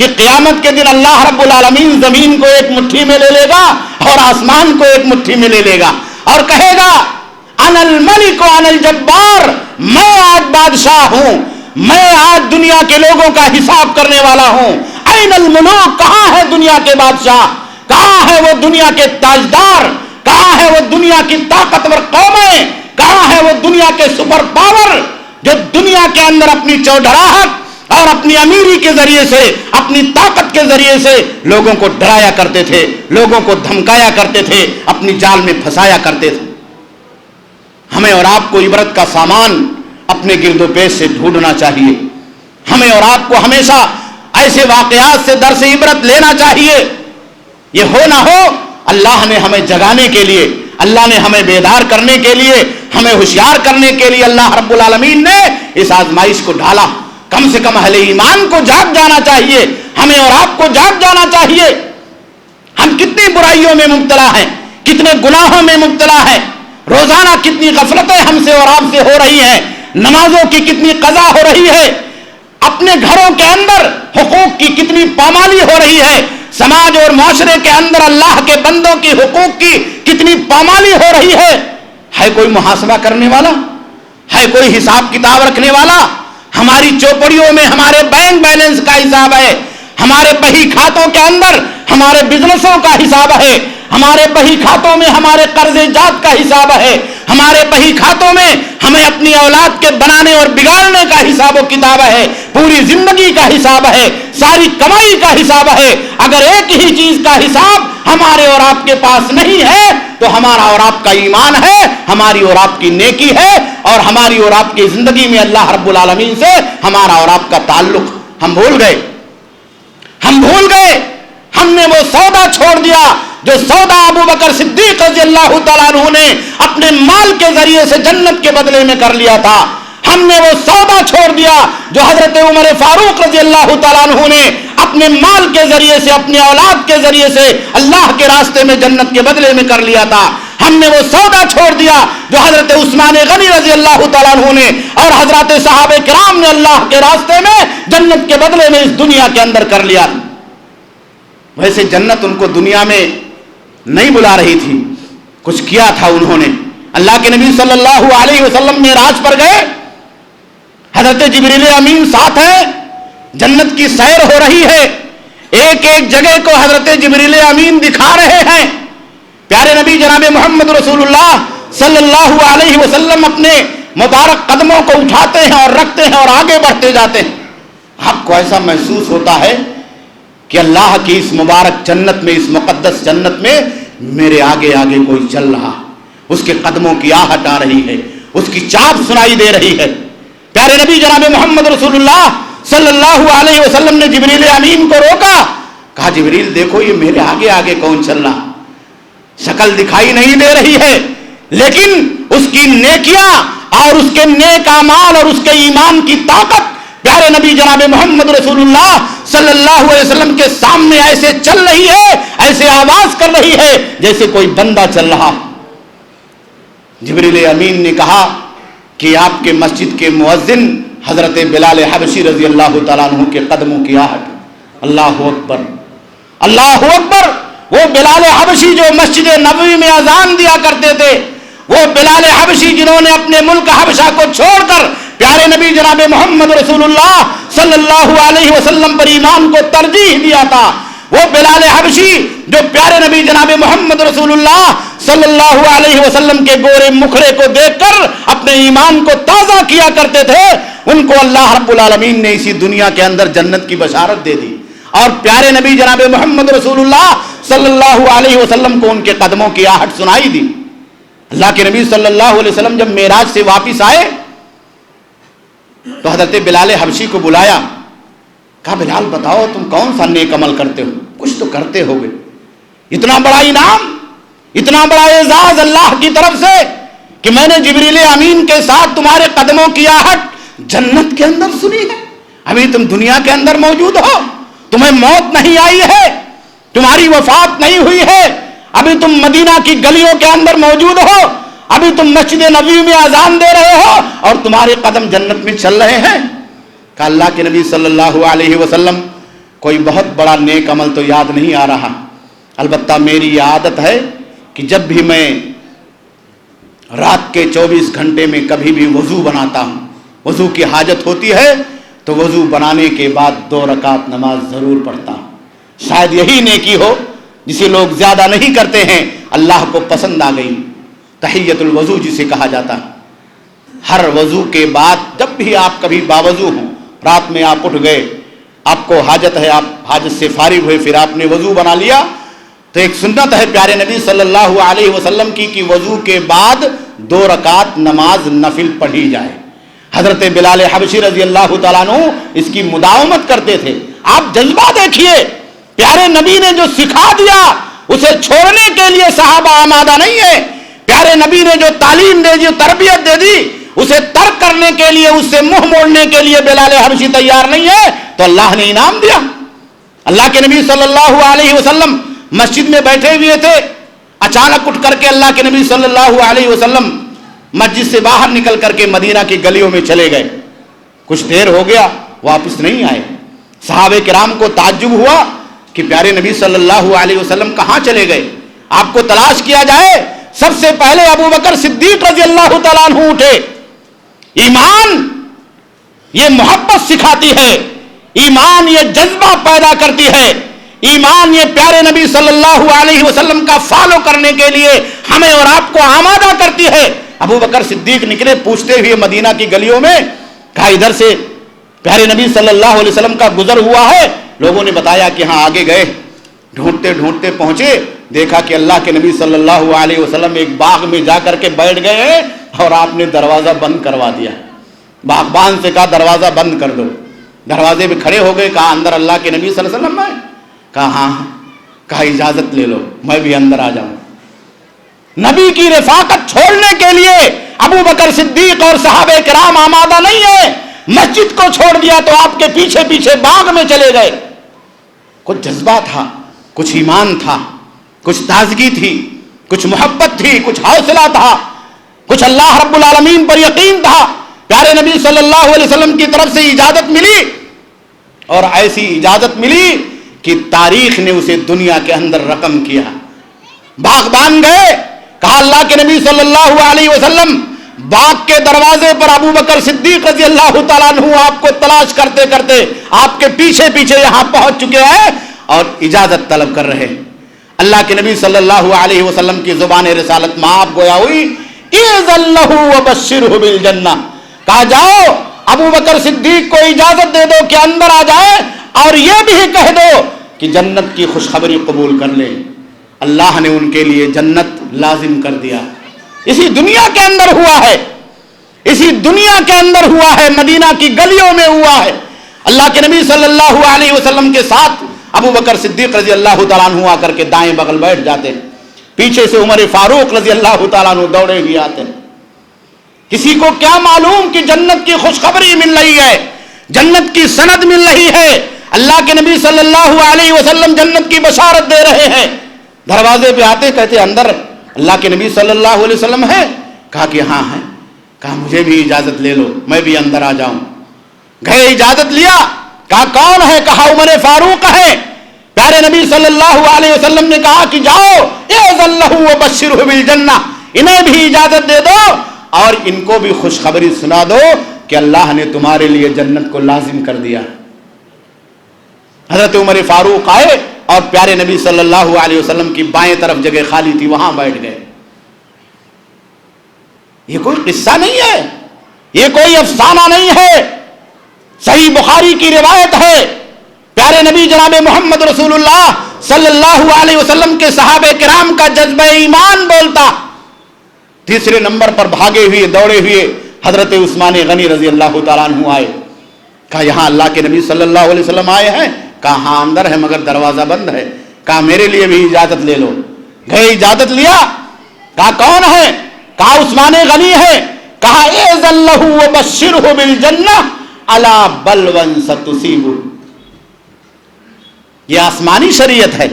کہ قیامت کے دن اللہ رب العالمین زمین کو ایک مٹھی میں لے لے گا اور آسمان کو ایک مٹھی میں لے لے گا اور کہے گا انا الملک انا الجبار، میں آج بادشاہ ہوں، میں آج دنیا کے لوگوں کا حساب کرنے والا ہوں۔ این الملوک، کہاں ہے دنیا کے بادشاہ، کہاں ہے وہ دنیا کے تاجدار، کہاں ہے وہ دنیا کی طاقتور قومیں، کہاں ہے وہ دنیا کے سپر پاور جو دنیا کے اندر اپنی چودراہٹ اور اپنی امیری کے ذریعے سے، اپنی طاقت کے ذریعے سے لوگوں کو ڈرایا کرتے تھے، لوگوں کو دھمکایا کرتے تھے، اپنی جال میں پھنسایا کرتے تھے۔ ہمیں اور آپ کو عبرت کا سامان اپنے گرد و پیش سے ڈھونڈنا چاہیے۔ ہمیں اور آپ کو ہمیشہ ایسے واقعات سے درس عبرت لینا چاہیے۔ یہ ہو نہ ہو اللہ نے ہمیں جگانے کے لیے، اللہ نے ہمیں بیدار کرنے کے لیے، ہمیں ہوشیار کرنے کے لیے اللہ رب العالمین نے اس آزمائش کو ڈالا۔ کم سے کم اہل ایمان کو جاگ جانا چاہیے، ہمیں اور آپ کو جاگ جانا چاہیے۔ ہم کتنی برائیوں میں مبتلا ہیں، کتنے گناہوں میں مبتلا ہیں، روزانہ کتنی غفلتیں ہم سے اور آپ سے ہو رہی ہیں، نمازوں کی کتنی قضا ہو رہی ہے، اپنے گھروں کے اندر حقوق کی کتنی پامالی ہو رہی ہے، سماج اور معاشرے کے اندر اللہ کے بندوں کی حقوق کی کتنی پامالی ہو رہی ہے کوئی محاسبہ کرنے والا؟ ہے کوئی حساب کتاب رکھنے والا؟ ہماری چوپڑیوں میں ہمارے بینک بیلنس کا حساب ہے، ہمارے بہی کھاتوں کے اندر ہمارے بزنسوں کا حساب ہے، ہمارے بہی کھاتوں میں ہمارے قرض جات کا حساب ہے، ہمارے بہی کھاتوں میں ہمیں اپنی اولاد کے بنانے اور بگاڑنے کا حساب و کتاب ہے، پوری زندگی کا حساب ہے، ساری کمائی کا حساب ہے۔ اگر ایک ہی چیز کا حساب ہمارے اور آپ کے پاس نہیں ہے تو ہمارا اور آپ کا ایمان ہے، ہماری اور آپ کی نیکی ہے، اور ہماری اور آپ کی زندگی میں اللہ رب العالمین سے ہمارا اور آپ کا تعلق ہم بھول گئے۔ ہم نے وہ سودا چھوڑ دیا جو سودا ابو بکر صدیق رضی اللہ تعالیٰ عنہ نے اپنے مال کے ذریعے سے جنت کے بدلے میں کر لیا تھا۔ ہم نے وہ سودا چھوڑ دیا جو حضرت عمر فاروق رضی اللہ تعالیٰ عنہ نے اپنے مال کے ذریعے سے، اپنی اولاد کے ذریعے سے اللہ کے راستے میں جنت کے بدلے میں کر لیا تھا۔ ہم نے وہ سودا چھوڑ دیا جو حضرت عثمان غنی رضی اللہ تعالیٰ عنہ نے اور حضرات صحابہ کرام نے اللہ کے راستے میں جنت کے بدلے میں اس دنیا کے اندر کر لیا۔ ویسے جنت ان کو دنیا میں نہیں بلا رہی تھی، کچھ کیا تھا انہوں نے۔ اللہ کے نبی صلی اللہ علیہ وسلم معراج پر گئے، حضرت جبریل امین ساتھ ہیں، جنت کی سیر ہو رہی ہے، ایک ایک جگہ کو حضرت جبریل امین دکھا رہے ہیں۔ پیارے نبی جناب محمد رسول اللہ صلی اللہ علیہ وسلم اپنے مبارک قدموں کو اٹھاتے ہیں اور رکھتے ہیں اور آگے بڑھتے جاتے ہیں۔ آپ کو ایسا محسوس ہوتا ہے کہ اللہ کی اس مبارک جنت میں، اس مقدس جنت میں میرے آگے آگے کوئی چل رہا، اس کے قدموں کی آہٹ آ رہی ہے، اس کی چاپ سنائی دے رہی ہے۔ پیارے نبی جناب محمد رسول اللہ صلی اللہ علیہ وسلم نے جبریل امین کو روکا، کہا جبریل دیکھو یہ میرے آگے آگے کون چل رہا، شکل دکھائی نہیں دے رہی ہے، لیکن اس کی نیکیاں اور اس کے نیک اعمال اور اس کے ایمان کی طاقت پیارے نبی جناب محمد رسول اللہ صلی اللہ علیہ وسلم کے سامنے ایسے چل رہی ہے، ایسے آواز کر رہی ہے جیسے کوئی بندہ چل رہا۔ جبریل امین نے کہا کہ آپ کے مسجد کے مؤذن حضرت بلال حبشی رضی اللہ تعالیٰ عنہ کے قدموں کی آہٹ۔ اللہ اکبر، اللہ اکبر۔ وہ بلال حبشی جو مسجد نبوی میں اذان دیا کرتے تھے، وہ بلال حبشی جنہوں نے اپنے ملک حبشہ کو چھوڑ کر پیارے نبی جناب محمد رسول اللہ صلی اللہ علیہ وسلم پر ایمان کو ترجیح دیا تھا، وہ بلال حبشی جو پیارے نبی جناب محمد رسول اللہ صلی اللہ علیہ وسلم کے گورے مکھڑے کو دیکھ کر اپنے ایمان کو تازہ کیا کرتے تھے، ان کو اللہ رب العالمین نے اسی دنیا کے اندر جنت کی بشارت دے دی، اور پیارے نبی جناب محمد رسول اللہ صلی اللہ علیہ وسلم کو ان کے قدموں کی آہٹ سنائی دی۔ اللہ کے نبی صلی اللہ علیہ وسلم جب معراج سے واپس آئے تو حضرت بلال حبشی کو بلایا، کہا بلال بتاؤ تم کون سا نیک عمل کرتے ہو، کچھ تو کرتے ہو گے، اتنا بڑا انعام، اتنا بڑا اعزاز اللہ کی طرف سے کہ میں نے جبریل امین کے ساتھ تمہارے قدموں کی آہٹ جنت کے اندر سنی ہے، ابھی تم دنیا کے اندر موجود ہو، تمہیں موت نہیں آئی ہے، تمہاری وفات نہیں ہوئی ہے، ابھی تم مدینہ کی گلیوں کے اندر موجود ہو، ابھی تم مسجد نبوی میں اذان دے رہے ہو اور تمہارے قدم جنت میں چل رہے ہیں۔ کہ اللہ کے نبی صلی اللہ علیہ وسلم کوئی بہت بڑا نیک عمل تو یاد نہیں آ رہا، البتہ میری یہ عادت ہے کہ جب بھی میں رات کے 24 گھنٹے میں کبھی بھی وضو بناتا ہوں، وضو کی حاجت ہوتی ہے تو وضو بنانے کے بعد 2 رکعت نماز ضرور پڑھتا ہوں۔ شاید یہی نیکی ہو جسے لوگ زیادہ نہیں کرتے ہیں، اللہ کو پسند آ گئی، تحیۃ الوضو جسے کہا جاتا ہے۔ ہر وضو کے بعد جب بھی آپ کبھی باوضو ہوں، رات میں آپ اٹھ گئے، آپ کو حاجت ہے، آپ حاجت سے فارغ ہوئے، پھر آپ نے وضو بنا لیا، تو ایک سنت ہے پیارے نبی صلی اللہ علیہ وسلم کی کہ وضو کے بعد 2 رکعت نماز نفل پڑھی جائے۔ حضرت بلال حبشی رضی اللہ تعالیٰ عنہ اس کی مداومت کرتے تھے۔ آپ جذبہ دیکھیے، پیارے نبی نے جو سکھا دیا اسے چھوڑنے کے لیے صحابہ آمادہ نہیں ہے۔ پیارے نبی نے جو تعلیم دے دی، تربیت دے دی، اسے ترک کرنے کے لیے، اس سے منہ موڑنے کے لیے بلال حبشی تیار نہیں ہے، تو اللہ نے انعام دیا۔ اللہ کے نبی صلی اللہ علیہ وسلم مسجد میں بیٹھے ہوئے تھے، اچانک اٹھ کر کے اللہ کے نبی صلی اللہ علیہ وسلم مسجد سے باہر نکل کر کے مدینہ کی گلیوں میں چلے گئے۔ کچھ دیر ہو گیا، واپس نہیں آئے۔ صحابہ کرام کو تعجب ہوا کہ پیارے نبی صلی اللہ علیہ وسلم کہاں چلے گئے، آپ کو تلاش کیا جائے۔ سب سے پہلے ابو بکر صدیق رضی اللہ تعالیٰ عنہ اٹھے۔ ایمان یہ محبت سکھاتی ہے، ایمان یہ جذبہ پیدا کرتی ہے، ایمان یہ پیارے نبی صلی اللہ علیہ وسلم کا فالو کرنے کے لیے ہمیں اور آپ کو آمادہ کرتی ہے۔ ابو بکر صدیق نکلے پوچھتے ہوئے مدینہ کی گلیوں میں، کہا ادھر سے پیارے نبی صلی اللہ علیہ وسلم کا گزر ہوا ہے۔ لوگوں نے بتایا کہ ہاں آگے گئے، ڈھونڈتے ڈھونڈتے پہنچے، دیکھا کہ اللہ کے نبی صلی اللہ علیہ وسلم ایک باغ میں جا کر کے بیٹھ گئے ہیں اور آپ نے دروازہ بند کروا دیا۔ باغبان سے کہا دروازہ بند کر دو۔ دروازے پہ کھڑے ہو گئے، کہا اندر اللہ کے نبی صلی اللہ علیہ وسلم آئے؟ کہا ہاں۔ کہا اجازت لے لو، میں بھی اندر آ جاؤں۔ نبی کی رفاقت چھوڑنے کے لیے ابو بکر صدیق اور صحابہ کرام آمادہ نہیں ہے۔ مسجد کو چھوڑ دیا تو آپ کے پیچھے پیچھے باغ میں چلے گئے۔ کچھ جذبہ تھا، کچھ ایمان تھا، کچھ تازگی تھی، کچھ محبت تھی، کچھ حوصلہ تھا، کچھ اللہ رب العالمین پر یقین تھا۔ پیارے نبی صلی اللہ علیہ وسلم کی طرف سے اجازت ملی، اور ایسی اجازت ملی کہ تاریخ نے اسے دنیا کے اندر رقم کیا۔ باغبان گئے، کہا اللہ کے نبی صلی اللہ علیہ وسلم باغ کے دروازے پر ابو بکر صدیق رضی اللہ تعالیٰ عنہ آپ کو تلاش کرتے کرتے آپ کے پیچھے پیچھے یہاں پہنچ چکے ہیں اور اجازت طلب کر رہے۔ اللہ کے نبی صلی اللہ علیہ وسلم کی زبان رسالت معاف گویا ہوئی، اذن لہ وبشرہ بالجنہ، کہا جاؤ ابو بکر صدیق کو اجازت دے دو کہ اندر آ جائے، اور یہ بھی کہہ دو کہ جنت کی خوشخبری قبول کر لے۔ اللہ نے ان کے لیے جنت لازم کر دیا۔ اسی دنیا کے اندر ہوا ہے، اسی دنیا کے اندر ہوا ہے، مدینہ کی گلیوں میں ہوا ہے۔ اللہ کے نبی صلی اللہ علیہ وسلم کے ساتھ ابو بکر صدیق رضی اللہ تعالیٰ عنہ آ کر کے دائیں بغل بیٹھ جاتے، پیچھے سے عمر فاروق رضی اللہ تعالیٰ عنہ دوڑے ہوئے آتے۔ کسی کو کیا معلوم کہ جنت کی خوشخبری مل رہی ہے، جنت کی سند مل رہی ہے، اللہ کے نبی صلی اللہ علیہ وسلم جنت کی بشارت دے رہے ہیں۔ دروازے پہ آتے کہتے اندر اللہ کے نبی صلی اللہ علیہ وسلم ہے؟ کہا کہ ہاں ہے۔ کہا مجھے بھی اجازت لے لو، میں بھی اندر آ جاؤں۔ گئے، اجازت لیا، کہا کون ہے؟ کہا عمر فاروق ہے۔ پیارے نبی صلی اللہ علیہ وسلم نے کہا کہ جاؤ اذن لہ وبشرہ بالجنہ، انہیں بھی اجازت دے دو اور ان کو بھی خوشخبری سنا دو کہ اللہ نے تمہارے لیے جنت کو لازم کر دیا۔ حضرت عمر فاروق آئے اور پیارے نبی صلی اللہ علیہ وسلم کی بائیں طرف جگہ خالی تھی، وہاں بیٹھ گئے۔ یہ کوئی قصہ نہیں ہے، یہ کوئی افسانہ نہیں ہے، صحیح بخاری کی روایت ہے۔ پیارے نبی جناب محمد رسول اللہ صلی اللہ علیہ وسلم کے صحابہ کرام کا جذبہ ایمان بولتا۔ تیسرے نمبر پر بھاگے ہوئے دوڑے ہوئے حضرت عثمان غنی رضی اللہ تعالیٰ عنہ آئے۔ کہا یہاں اللہ کے نبی صلی اللہ علیہ وسلم آئے ہیں؟ کہا ہاں اندر ہے مگر دروازہ بند ہے۔ کہا میرے لیے بھی اجازت لے لو۔ گئے، اجازت لیا، کہا کون ہے؟ کہا عثمان غنی ہے۔ کہا اذن لہ وبشرہ بالجنہ الا بلوا ستصیبہ۔ یہ آسمانی شریعت ہے،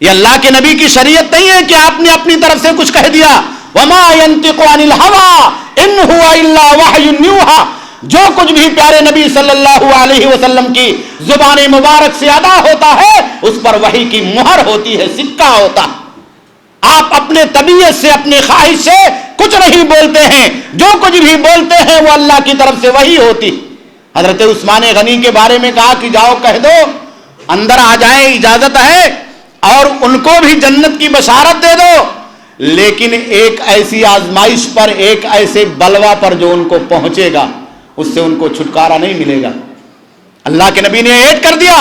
یہ اللہ کے نبی کی شریعت نہیں ہے کہ آپ نے اپنی طرف سے کچھ کہہ دیا۔ وما ينطق عن الهوى ان هو الا وحی یوحى۔ جو کچھ بھی پیارے نبی صلی اللہ علیہ وسلم کی زبان مبارک سے ادا ہوتا ہے اس پر وحی کی مہر ہوتی ہے، سکہ ہوتا ہے۔ آپ اپنے طبیعت سے، اپنے خواہش سے کچھ نہیں بولتے ہیں، جو کچھ بھی بولتے ہیں وہ اللہ کی طرف سے وحی ہوتی۔ حضرت عثمان غنی کے بارے میں کہا کہ جاؤ کہہ دو اندر آ جائیں، اجازت ہے، اور ان کو بھی جنت کی بشارت دے دو، لیکن ایک ایسی آزمائش پر، ایک ایسے بلوا پر جو ان کو پہنچے گا، اس سے ان کو چھٹکارا نہیں ملے گا۔ اللہ کے نبی نے ایڈ کر دیا،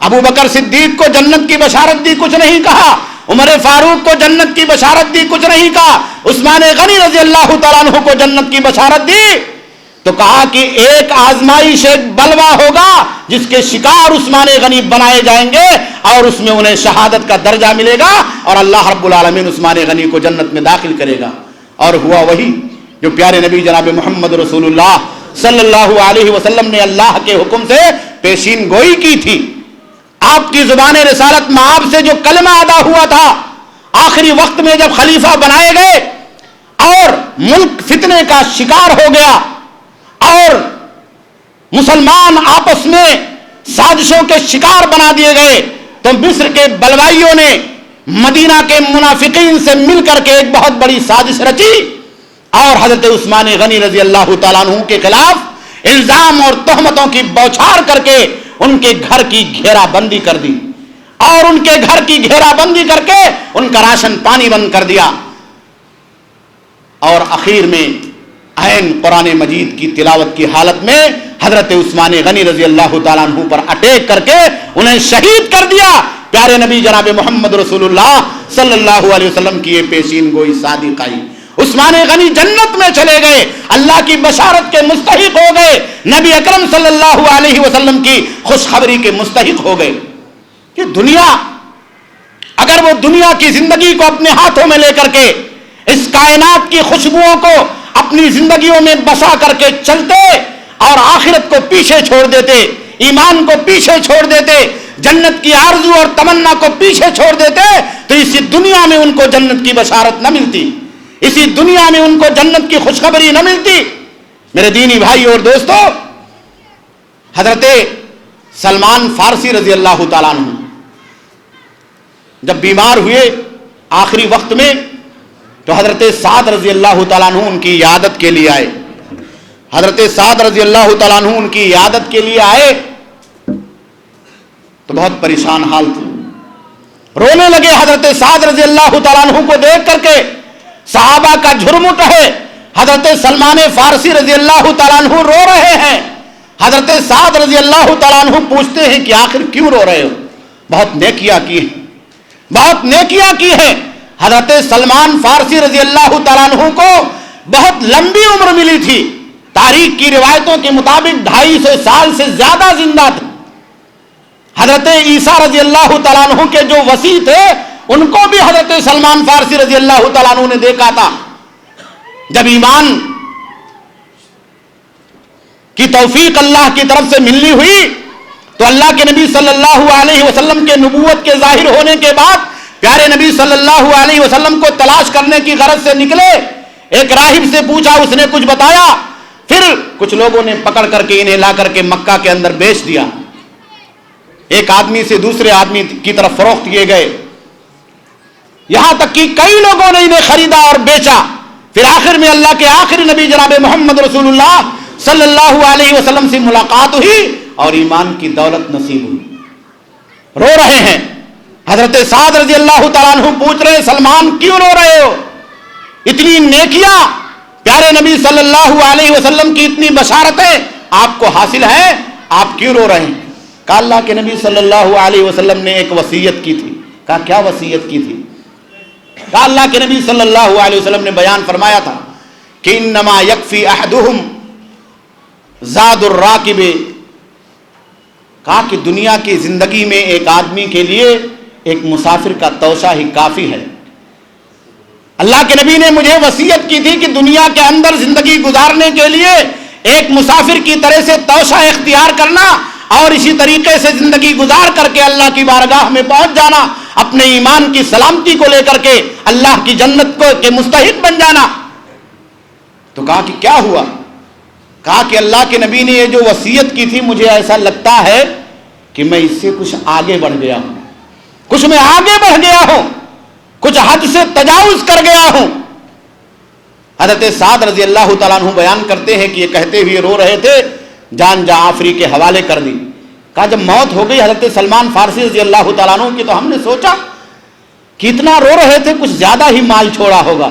ابو بکر صدیق کو جنت کی بشارت دی، کچھ نہیں کہا، عمر فاروق کو جنت کی بشارت دی، کچھ نہیں کہا، عثمان غنی رضی اللہ تعالیٰ عنہ کو جنت کی بشارت دی، تو کہا کہ ایک آزمائش، ایک بلوا ہوگا جس کے شکار عثمان غنی بنائے جائیں گے اور اس میں انہیں شہادت کا درجہ ملے گا اور اللہ رب العالمین عثمان غنی کو جنت میں داخل کرے گا۔ اور ہوا وہی جو پیارے نبی جناب محمد رسول اللہ صلی اللہ علیہ وسلم نے اللہ کے حکم سے پیشین گوئی کی تھی۔ آپ کی زبان رسالت میں آپ سے جو کلمہ ادا ہوا تھا، آخری وقت میں جب خلیفہ بنائے گئے اور ملک فتنے کا شکار ہو گیا اور مسلمان آپس میں سازشوں کے شکار بنا دیے گئے، تو مصر کے بلوائیوں نے مدینہ کے منافقین سے مل کر کے ایک بہت بڑی سازش رچی اور حضرت عثمان غنی رضی اللہ تعالیٰ عنہ کے خلاف الزام اور تہمتوں کی بوچھار کر کے ان کے گھر کی گھیرا بندی کر دی اور ان کے گھر کی گھیرا بندی کر کے ان کا راشن پانی بند کر دیا، اور اخیر میں عین قرآن مجید کی تلاوت کی حالت میں حضرت عثمان غنی رضی اللہ تعالیٰ عنہ پر اٹیک کر کے انہیں شہید کر دیا۔ پیارے نبی جناب محمد رسول اللہ صلی اللہ علیہ وسلم کی یہ پیشین گوئی صادق آئی، عثمان غنی جنت میں چلے گئے، اللہ کی بشارت کے مستحق ہو گئے، نبی اکرم صلی اللہ علیہ وسلم کی خوشخبری کے مستحق ہو گئے۔ کہ دنیا، اگر وہ دنیا کی زندگی کو اپنے ہاتھوں میں لے کر کے اس کائنات کی خوشبوؤں کو اپنی زندگیوں میں بسا کر کے چلتے اور آخرت کو پیچھے چھوڑ دیتے، ایمان کو پیچھے چھوڑ دیتے، جنت کی آرزو اور تمنا کو پیچھے چھوڑ دیتے، تو اسی دنیا میں ان کو جنت کی بشارت نہ ملتی، اسی دنیا میں ان کو جنت کی خوشخبری نہ ملتی۔ میرے دینی بھائی اور دوستو، حضرت سلمان فارسی رضی اللہ تعالیٰ عنہ جب بیمار ہوئے آخری وقت میں، تو حضرت سعد رضی اللہ تعالیٰ عنہ ان کی عیادت کے لیے آئے۔ حضرت سعد رضی اللہ تعالیٰ عنہ ان کی عیادت کے لیے آئے تو بہت پریشان حال تھے، رونے لگے۔ حضرت سعد رضی اللہ تعالیٰ عنہ کو دیکھ کر کے صحابہ کا جھرم اٹھا ہے، حضرت سلمان فارسی رضی اللہ تعالیٰ عنہ رو رہے ہیں۔ حضرت سعد رضی اللہ تعالیٰ عنہ پوچھتے ہیں کہ آخر کیوں رو رہے ہو؟ بہت نیکیاں کی ہیں، بہت نیکیاں کی ہیں۔ حضرت سلمان فارسی رضی اللہ تعالیٰ عنہ کو بہت لمبی عمر ملی تھی، تاریخ کی روایتوں کے مطابق 250 سال سے زیادہ زندہ تھے۔ حضرت عیسیٰ رضی اللہ تعالیٰ عنہ کے جو وصی تھے ان کو بھی حضرت سلمان فارسی رضی اللہ تعالیٰ عنہ نے دیکھا تھا۔ جب ایمان کی توفیق اللہ کی طرف سے ملنی ہوئی تو اللہ کے نبی صلی اللہ علیہ وسلم کے نبوت کے ظاہر ہونے کے بعد پیارے نبی صلی اللہ علیہ وسلم کو تلاش کرنے کی غرض سے نکلے۔ ایک راہب سے پوچھا، اس نے کچھ بتایا، پھر کچھ لوگوں نے پکڑ کر کے انہیں لا کر کے مکہ کے اندر بیچ دیا، ایک آدمی سے دوسرے آدمی کی طرف فروخت کیے گئے، یہاں تک کہ کئی لوگوں نے انہیں خریدا اور بیچا۔ پھر آخر میں اللہ کے آخری نبی جناب محمد رسول اللہ صلی اللہ علیہ وسلم سے ملاقات ہوئی اور ایمان کی دولت نصیب ہوئی۔ رو رہے ہیں حضرت سعد رضی اللہ تعالیٰ عنہ، پوچھ رہے ہیں سلمان کیوں رو رہے ہو؟ اتنی نیکیاں، پیارے نبی صلی اللہ علیہ وسلم کی اتنی بشارتیں آپ کو حاصل ہیں، آپ کیوں رو رہے ہیں؟ کہا اللہ کے نبی صلی اللہ علیہ وسلم نے ایک وصیت کی تھی۔ کہا کیا وصیت کی تھی؟ کہا اللہ کے نبی صلی اللہ علیہ وسلم نے بیان فرمایا تھا کہ انما یکفی احدہم زاد الراکب، کہا کہ دنیا کی زندگی میں ایک آدمی کے لیے ایک مسافر کا توشہ ہی کافی ہے۔ اللہ کے نبی نے مجھے وصیت کی تھی کہ دنیا کے اندر زندگی گزارنے کے لیے ایک مسافر کی طرح سے توشہ اختیار کرنا اور اسی طریقے سے زندگی گزار کر کے اللہ کی بارگاہ میں پہنچ جانا، اپنے ایمان کی سلامتی کو لے کر کے اللہ کی جنت کو کے مستحق بن جانا۔ تو کہا کہ کیا ہوا؟ کہا کہ اللہ کے نبی نے یہ جو وصیت کی تھی مجھے ایسا لگتا ہے کہ میں اس سے کچھ آگے بڑھ گیا ہوں، کچھ میں آگے بڑھ گیا ہوں، کچھ حد سے تجاوز کر گیا ہوں۔ حضرت سعد رضی اللہ تعالیٰ عنہ بیان کرتے ہیں کہ یہ کہتے ہوئے رو رہے تھے، جان جعفری کے حوالے کر دی۔ کہا جب موت ہو گئی حضرت سلمان فارسی رضی اللہ تعالیٰ عنہ کی تو ہم نے سوچا کہ اتنا رو رہے تھے، کچھ زیادہ ہی مال چھوڑا ہوگا،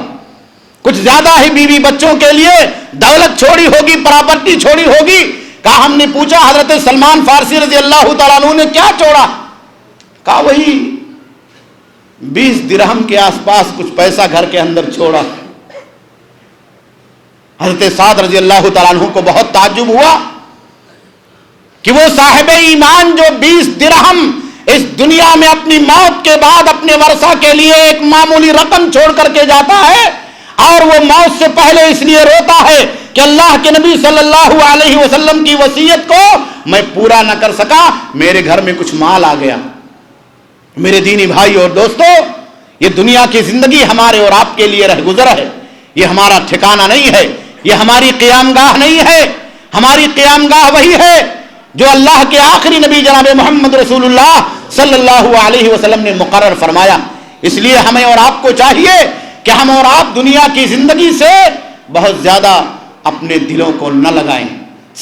کچھ زیادہ ہی بیوی بچوں کے لیے دولت چھوڑی ہوگی، پراپرٹی چھوڑی ہوگی۔ کہا ہم نے پوچھا حضرت سلمان فارسی رضی اللہ تعالیٰ عنہ نے کیا چھوڑا؟ کہا وہی 20 درہم کے آس پاس کچھ پیسہ گھر کے اندر چھوڑا۔ حضرت سعد رضی اللہ تعالیٰ عنہ کو بہت تعجب ہوا کہ وہ صاحب ایمان جو 20 درہم اس دنیا میں اپنی موت کے بعد اپنے ورثہ کے لیے ایک معمولی رقم چھوڑ کر کے جاتا ہے، اور وہ موت سے پہلے اس لیے روتا ہے کہ اللہ کے نبی صلی اللہ علیہ وسلم کی وصیت کو میں پورا نہ کر سکا، میرے گھر میں کچھ مال آ گیا۔ میرے دینی بھائی اور دوستو، یہ دنیا کی زندگی ہمارے اور آپ کے لیے رہ گزر ہے، یہ ہمارا ٹھکانہ نہیں ہے، یہ ہماری قیام گاہ نہیں ہے۔ ہماری قیام گاہ وہی ہے جو اللہ کے آخری نبی جناب محمد رسول اللہ صلی اللہ علیہ وسلم نے مقرر فرمایا۔ اس لیے ہمیں اور آپ کو چاہیے کہ ہم اور آپ دنیا کی زندگی سے بہت زیادہ اپنے دلوں کو نہ لگائیں،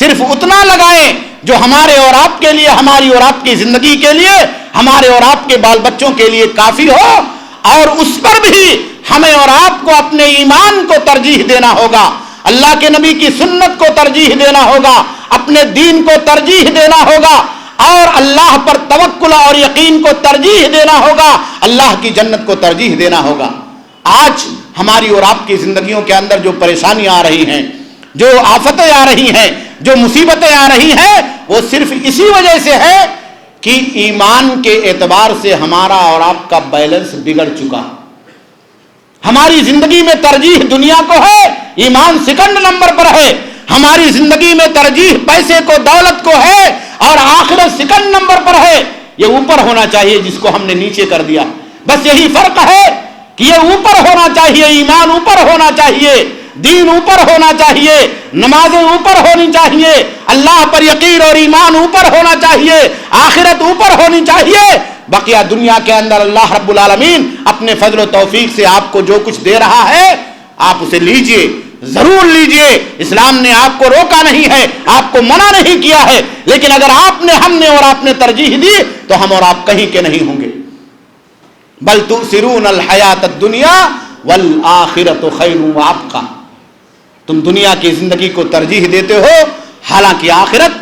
صرف اتنا لگائیں جو ہمارے اور آپ کے لیے، ہماری اور آپ کی زندگی کے لیے، ہمارے اور آپ کے بال بچوں کے لیے کافی ہو، اور اس پر بھی ہمیں اور آپ کو اپنے ایمان کو ترجیح دینا ہوگا، اللہ کے نبی کی سنت کو ترجیح دینا ہوگا، اپنے دین کو ترجیح دینا ہوگا، اور اللہ پر توکل اور یقین کو ترجیح دینا ہوگا، اللہ کی جنت کو ترجیح دینا ہوگا۔ آج ہماری اور آپ کی زندگیوں کے اندر جو پریشانیاں آ رہی ہیں، جو آفتیں آ رہی ہیں، جو مصیبتیں آ رہی ہیں، وہ صرف اسی وجہ سے ہے کہ ایمان کے اعتبار سے ہمارا اور آپ کا بیلنس بگڑ چکا۔ ہماری زندگی میں ترجیح دنیا کو ہے، ایمان سیکنڈ نمبر پر ہے۔ ہماری زندگی میں ترجیح پیسے کو، دولت کو ہے، اور آخرت سیکنڈ نمبر پر ہے۔ یہ اوپر ہونا چاہیے جس کو ہم نے نیچے کر دیا۔ بس یہی فرق ہے کہ یہ اوپر ہونا چاہیے، ایمان اوپر ہونا چاہیے، دین اوپر ہونا چاہیے، نمازیں اوپر ہونی چاہیے، اللہ پر یقین اور ایمان اوپر ہونا چاہیے، آخرت اوپر ہونی چاہیے۔ بقیہ دنیا کے اندر اللہ رب العالمین اپنے فضل و توفیق سے آپ کو جو کچھ دے رہا ہے، آپ اسے لیجئے، ضرور لیجئے۔ اسلام نے آپ کو روکا نہیں ہے، آپ کو منع نہیں کیا ہے، لیکن اگر آپ نے، ہم نے اور آپ نے ترجیح دی تو ہم اور آپ کہیں کے نہیں ہوں گے۔ بل تؤثرون الحیات الدنیا والآخرۃ خیر وابقی، تم دنیا کی زندگی کو ترجیح دیتے ہو، حالانکہ آخرت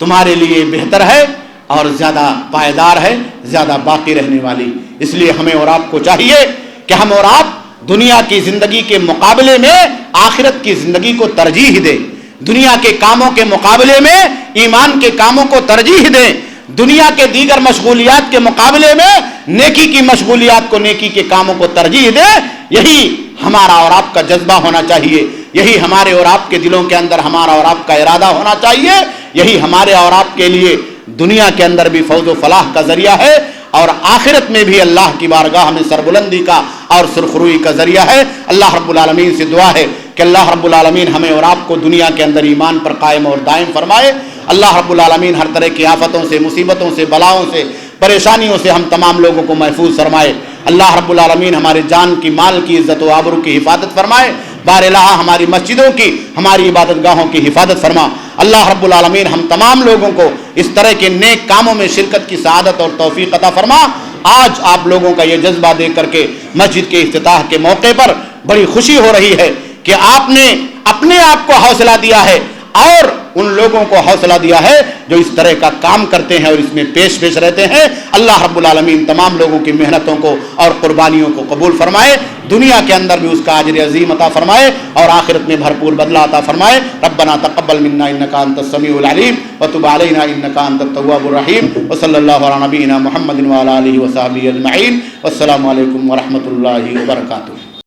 تمہارے لیے بہتر ہے اور زیادہ پائیدار ہے، زیادہ باقی رہنے والی۔ اس لیے ہمیں اور آپ کو چاہیے کہ ہم اور آپ دنیا کی زندگی کے مقابلے میں آخرت کی زندگی کو ترجیح دیں، دنیا کے کاموں کے مقابلے میں ایمان کے کاموں کو ترجیح دیں، دنیا کے دیگر مشغولیات کے مقابلے میں نیکی کی مشغولیات کو، نیکی کے کاموں کو ترجیح دیں۔ یہی ہمارا اور آپ کا جذبہ ہونا چاہیے، یہی ہمارے اور آپ کے دلوں کے اندر ہمارا اور آپ کا ارادہ ہونا چاہیے، یہی ہمارے اور آپ کے لیے دنیا کے اندر بھی فوز و فلاح کا ذریعہ ہے، اور آخرت میں بھی اللہ کی بارگاہ میں سربلندی کا اور سرخروئی کا ذریعہ ہے۔ اللہ رب العالمین سے دعا ہے کہ اللہ رب العالمین ہمیں اور آپ کو دنیا کے اندر ایمان پر قائم اور دائم فرمائے۔ اللہ رب العالمین ہر طرح کی آفتوں سے، مصیبتوں سے، بلاؤں سے، پریشانیوں سے ہم تمام لوگوں کو محفوظ فرمائے۔ اللہ رب العالمین ہمارے جان کی، مال کی، عزت و آبرو کی حفاظت فرمائے۔ بار الہ ہماری مسجدوں کی، ہماری عبادت گاہوں کی حفاظت فرما۔ اللہ رب العالمین ہم تمام لوگوں کو اس طرح کے نیک کاموں میں شرکت کی سعادت اور توفیق عطا فرما۔ آج آپ لوگوں کا یہ جذبہ دیکھ کر کے مسجد کے افتتاح کے موقع پر بڑی خوشی ہو رہی ہے کہ آپ نے اپنے آپ کو حوصلہ دیا ہے اور ان لوگوں کو حوصلہ دیا ہے جو اس طرح کا کام کرتے ہیں اور اس میں پیش رہتے ہیں۔ اللہ رب العالمین تمام لوگوں کی محنتوں کو اور قربانیوں کو قبول فرمائے، دنیا کے اندر بھی اس کا اجر عظیم عطا فرمائے اور آخرت میں بھرپور بدلہ عطا فرمائے۔ ربنا تقبل منا انک انت السمیع العلیم وتب علینا انک انت التواب الرحیم، وصلی اللہ علی نبینا محمد وعلی آلہ وصحبہ اجمعین، والسلام علیکم ورحمۃ اللہ وبرکاتہ۔